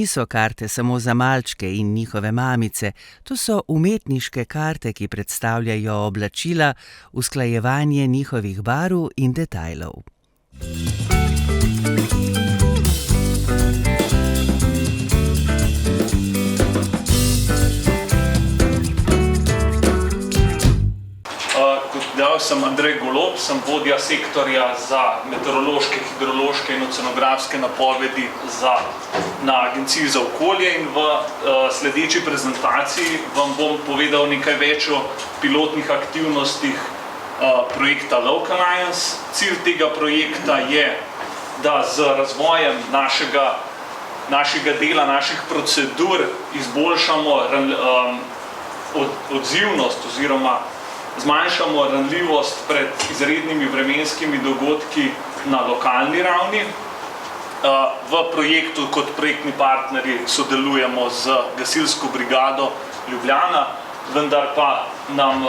niso karte samo za malčke in njihove mamice, to so umetniške karte, ki predstavljajo oblačila, usklajevanje njihovih barv in detajlov. Sem Andrej Golob, sem vodja sektorja za meteorološke, hidrološke in oceanografske napovedi na Agenciji za okolje in v sledeči prezentaciji vam bom povedal nekaj več o pilotnih aktivnostih projekta Local Alliance. Cilj tega projekta je, da z razvojem našega dela, naših procedur izboljšamo odzivnost oziroma zmanjšamo ranljivost pred izrednimi vremenskimi dogodki na lokalni ravni. V projektu kot projektni partnerji sodelujemo z Gasilsko brigado Ljubljana, vendar pa nam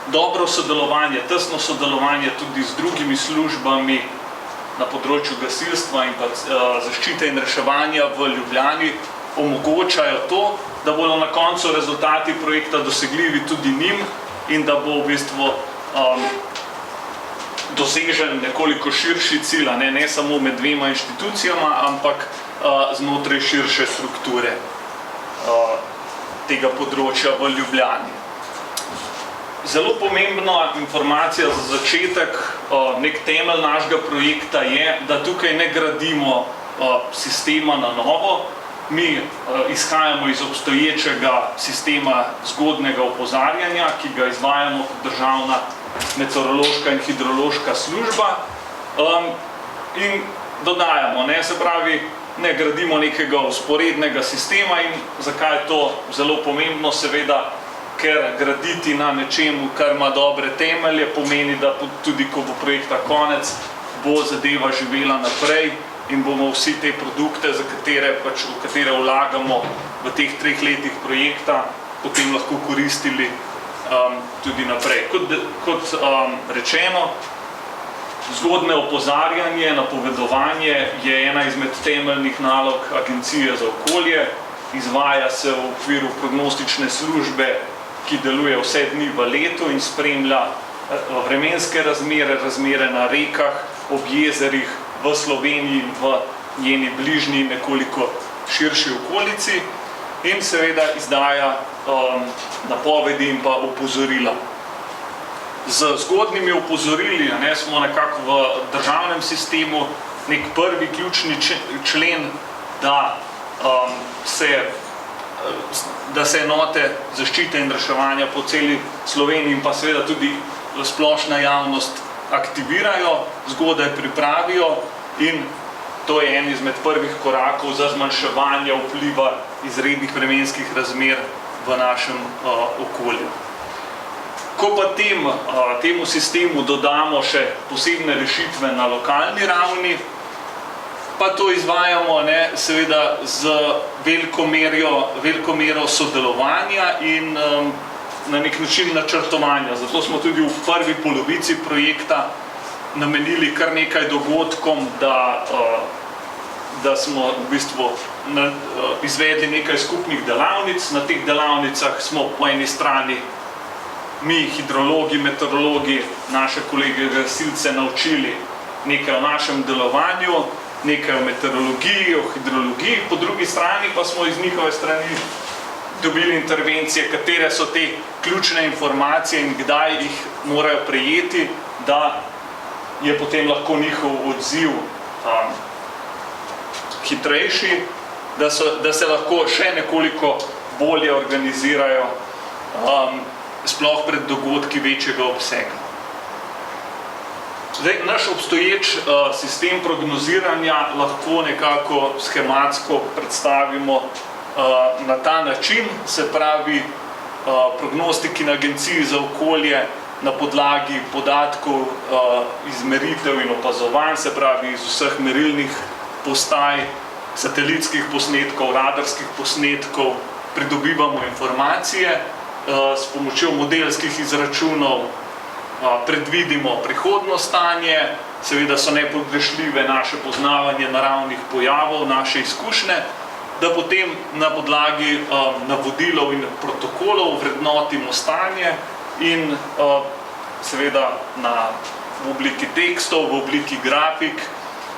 dobro sodelovanje, tesno sodelovanje tudi z drugimi službami na področju gasilstva in pa zaščite in reševanja v Ljubljani omogočajo to, da bodo na koncu rezultati projekta dosegljivi tudi njim in da bo v bistvu dosežen nekoliko širši cilj, ne samo med dvema inštitucijama, ampak znotraj širše strukture tega področja v Ljubljani. Zelo pomembna informacija za začetek, nek temelj našega projekta je, da tukaj ne gradimo sistema na novo. Mi izhajamo iz obstoječega sistema zgodnjega opozarjanja, ki ga izvajamo kot državna meteorološka in hidrološka služba in dodajamo, se pravi, ne gradimo nekega vzporednega sistema. In zakaj je to zelo pomembno? Seveda, ker graditi na nečemu, kar ima dobre temelje, pomeni, da tudi ko bo projekta konec, bo zadeva živela naprej in bomo vsi te produkte, v katere vlagamo v teh 3 letih projekta, potem lahko koristili tudi naprej. Kot rečeno, zgodnje opozarjanje, napovedovanje je ena izmed temeljnih nalog Agencije za okolje. Izvaja se v okviru prognostične službe, ki deluje vse dni v letu in spremlja vremenske razmere na rekah, ob jezerih, v Sloveniji in v njeni bližnji nekoliko širši okolici in seveda izdaja napovedi in pa opozorila. Z zgodnjimi opozorili smo nekako v državnem sistemu nek prvi ključni člen, da se enote zaščite in reševanja po celi Sloveniji in pa seveda tudi splošna javnost aktivirajo, zgodaj pripravijo in to je en izmed prvih korakov za zmanjševanje vpliva izrednih vremenskih razmer v našem okolju. Ko pa temu sistemu dodamo še posebne rešitve na lokalni ravni, pa to izvajamo seveda z veliko mero sodelovanja in na nek način načrtovanja. Zato smo tudi v prvi polovici projekta namenili kar nekaj dogodkom, da smo v bistvu izvedli nekaj skupnih delavnic. Na teh delavnicah smo po eni strani mi, hidrologi, meteorologi, naše kolege gasilce naučili nekaj o našem delovanju, nekaj o meteorologiji, o hidrologiji, po drugi strani pa smo iz njihove strani dobili intervencije, katere so te ključne informacije in kdaj jih morajo prejeti, da je potem lahko njihov odziv hitrejši, da se lahko še nekoliko bolje organizirajo, sploh pred dogodki večjega obsega. Naš obstoječ sistem prognoziranja lahko nekako schematsko predstavimo na ta način, se pravi, prognostiki na Agenciji za okolje na podlagi podatkov izmeritev in opazovanj, se pravi iz vseh merilnih postaj, satelitskih posnetkov, radarskih posnetkov, pridobivamo informacije, s pomočjo modelskih izračunov predvidimo prihodnjo stanje, seveda so nepogrešljive naše poznavanje naravnih pojavov, naše izkušnje da potem na podlagi navodilov in protokolov vrednotimo stanje in seveda v obliki tekstov, v obliki grafik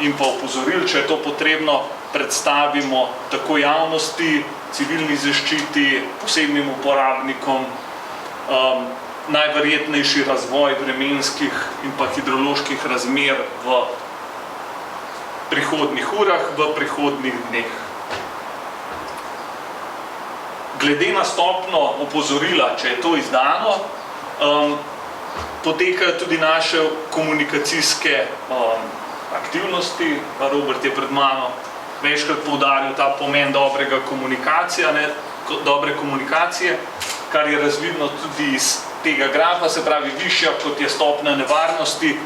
in pa opozoril, če je to potrebno, predstavimo tako javnosti, civilni zaščiti, posebnim uporabnikom, najverjetnejši razvoj vremenskih in pa hidroloških razmer v prihodnjih urah, v prihodnjih dneh. Glede na stopnjo opozorila, če je to izdano, potekajo tudi naše komunikacijske aktivnosti. Robert je pred mano večkrat poudaril ta pomen dobre komunikacije, kar je razvidno tudi iz tega grafa, se pravi višja, kot je stopnja nevarnosti,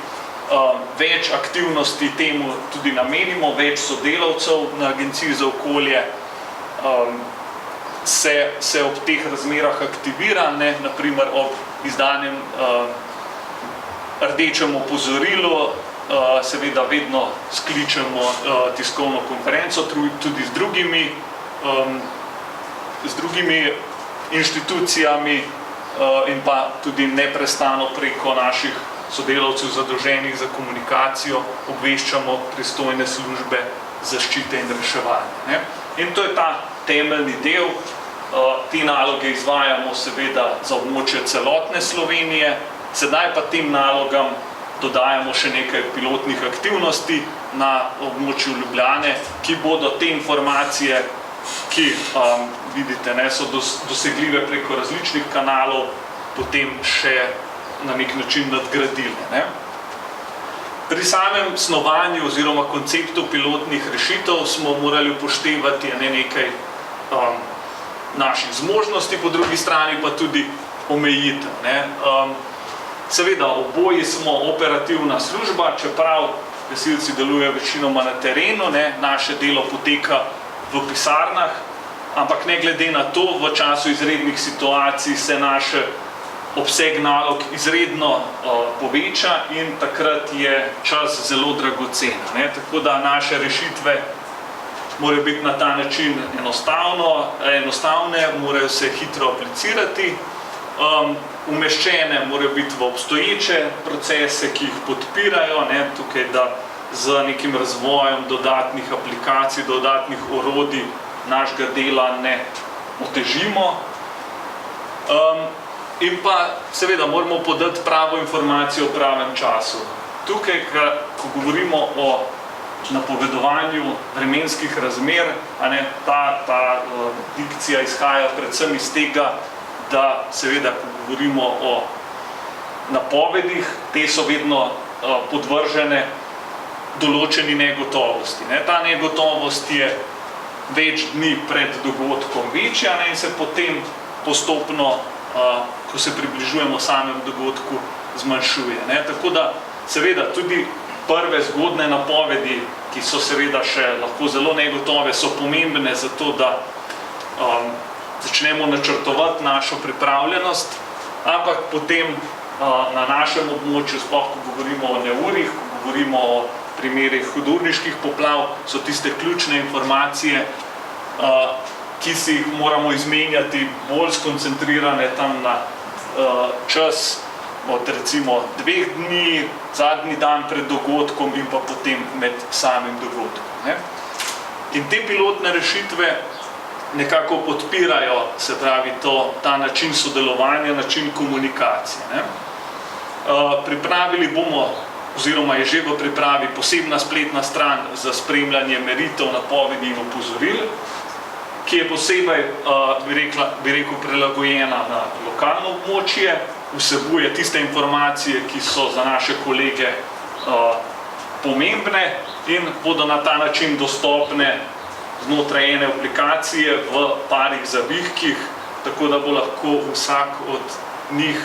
več aktivnosti temu tudi namenimo, več sodelavcev na Agenciji za okolje se ob teh razmerah aktivira, naprimer ob izdanem rdečem opozorilu, seveda vedno skličemo tiskovno konferenco tudi z drugimi inštitucijami in pa tudi neprestano preko naših sodelavcev zadolženih za komunikacijo obveščamo pristojne službe zaščite in reševanja. In to je ta temeljni del. Te naloge izvajamo seveda za območje celotne Slovenije, sedaj pa tem nalogam dodajamo še nekaj pilotnih aktivnosti na območju Ljubljane, ki bodo te informacije, ki vidite, so dosegljive preko različnih kanalov, potem še na nek način nadgradili. Pri samem snovanju oziroma konceptu pilotnih rešitev smo morali upoštevati nekaj naših zmožnosti, po drugi strani pa tudi omejitev. Seveda, oboji smo operativna služba, čeprav gasilci delujejo večinoma na terenu, naše delo poteka v pisarnah, ampak ne glede na to, v času izrednih situacij se naš obseg nalog izredno poveča in takrat je čas zelo dragocen. Tako da naše rešitve morajo biti na ta način enostavne, morajo se hitro aplicirati, umeščene morajo biti v obstoječe procese, ki jih podpirajo, tukaj da z nekim razvojem dodatnih aplikacij, dodatnih orodij našega dela ne otežimo. In pa seveda moramo podati pravo informacijo v pravem času. Tukaj, ko govorimo o napovedovanju vremenskih razmer, ta dikcija izhaja predvsem iz tega, da seveda, ko govorimo o napovedih, te so vedno podvržene določeni negotovosti. Ta negotovost je več dni pred dogodkom večja in se potem postopno, ko se približujemo samemu dogodku, zmanjšuje. Tako da seveda tudi prve zgodne napovedi, ki so seveda še lahko zelo negotove, so pomembne za to, da začnemo načrtovati našo pripravljenost, ampak potem na našem območju, sploh ko govorimo o neurjih, ko govorimo o primerih hudourniških poplav, so tiste ključne informacije, ki si jih moramo izmenjati bolj skoncentrirane tam na čas od recimo 2 dni, zadnji dan pred dogodkom in pa potem med samim dogodkom. In te pilotne rešitve nekako podpirajo, se pravi, ta način sodelovanja, način komunikacije. Pripravili bomo, oziroma je že v pripravi, posebna spletna stran za spremljanje meritev, napovedi in opozoril, ki je posebej, bi rekel, prilagojena na lokalno območje, vsebuje tiste informacije, ki so za naše kolege pomembne in bodo na ta način dostopne znotraj ene aplikacije v parih zavihkih, tako da bo lahko vsak od njih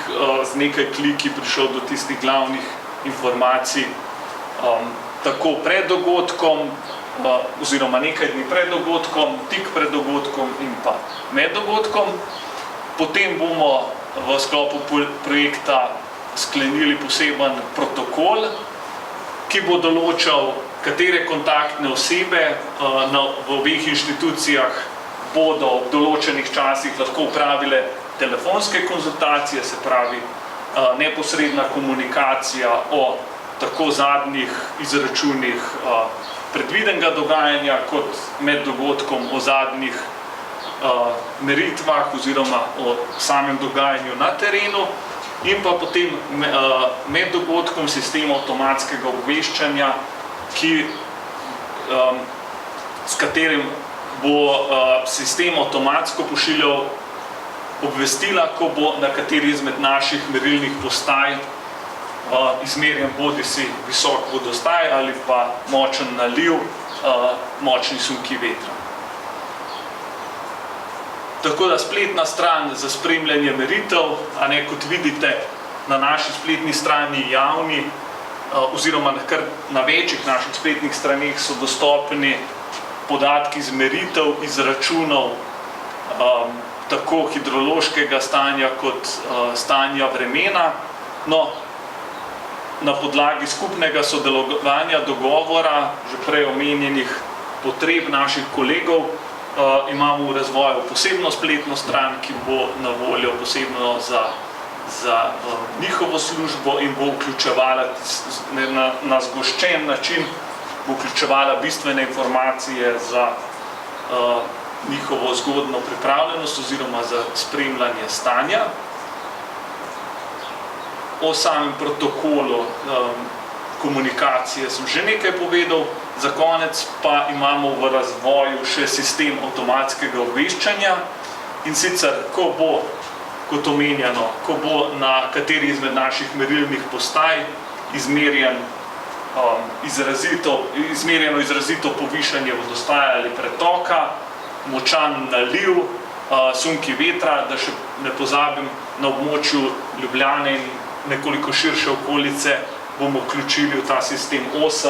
z nekaj kliki prišel do tistih glavnih informacij tako pred dogodkom, oziroma nekaj dni pred dogodkom, tik pred dogodkom in pa med dogodkom. Potem bomo v sklopu projekta sklenili poseben protokol, ki bo določal katere kontaktne osebe v obeh inštitucijah bodo v določenih časih lahko upravile telefonske konzultacije, se pravi neposredna komunikacija o tako zadnjih izračunih predvidenega dogajanja, kot med dogodkom o zadnjih meritvah oziroma o samem dogajanju na terenu, in pa potem med dogodkom sistem avtomatskega obveščanja, s katerim bo sistem avtomatsko pošiljal obvestila, ko bo na kateri izmed naših merilnih postaj izmerjen bodisi visok vodostaj ali pa močen naliv, močni sunki vetra. Tako da spletna stran za spremljanje meritev, kot vidite, na naši spletni strani javni, oziroma na večjih naših spletnih straneh so dostopni podatki iz meritev, izračunov tako hidrološkega stanja kot stanja vremena. No, na podlagi skupnega sodelovanja, dogovora, že prej omenjenih potreb naših kolegov, imamo v razvoju posebno spletno stran, ki bo na voljo posebno za njihovo službo in bo vključevala na zgoščen način, bo vključevala bistvene informacije za njihovo zgodno pripravljenost oziroma za spremljanje stanja. O samem protokolu komunikacije sem že nekaj povedal, za konec pa imamo v razvoju še sistem avtomatskega obveščanja, in sicer, ko bo, kot omenjeno, ko bo na kateri izmed naših merilnih postaj izmerjeno izrazito povišanje vodostaja ali pretoka, močan naliv, sunki vetra, da še ne pozabim, na območju Ljubljane in nekoliko širše okolice bomo vključili v ta sistem 8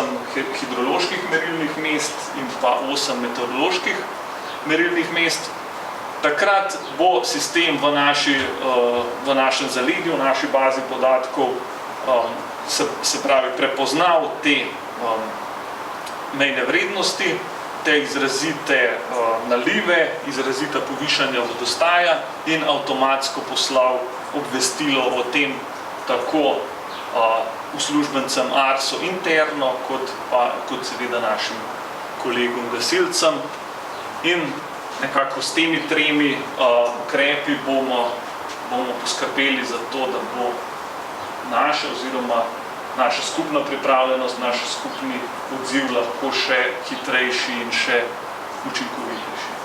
hidroloških merilnih mest in pa 8 meteoroloških merilnih mest. Takrat bo sistem v našem zaledju, v naši bazi podatkov, se pravi, prepoznal te mejne vrednosti, te izrazite nalive, izrazita povišanja vodostaja in avtomatsko poslal obvestilo o tem tako uslužbencem ARSO interno, kot seveda našim kolegom gasilcem. In nekako s temi tremi ukrepi bomo poskrbeli za to, da bo naša skupna pripravljenost, naš skupni odziv lahko še hitrejši in še učinkovitejši.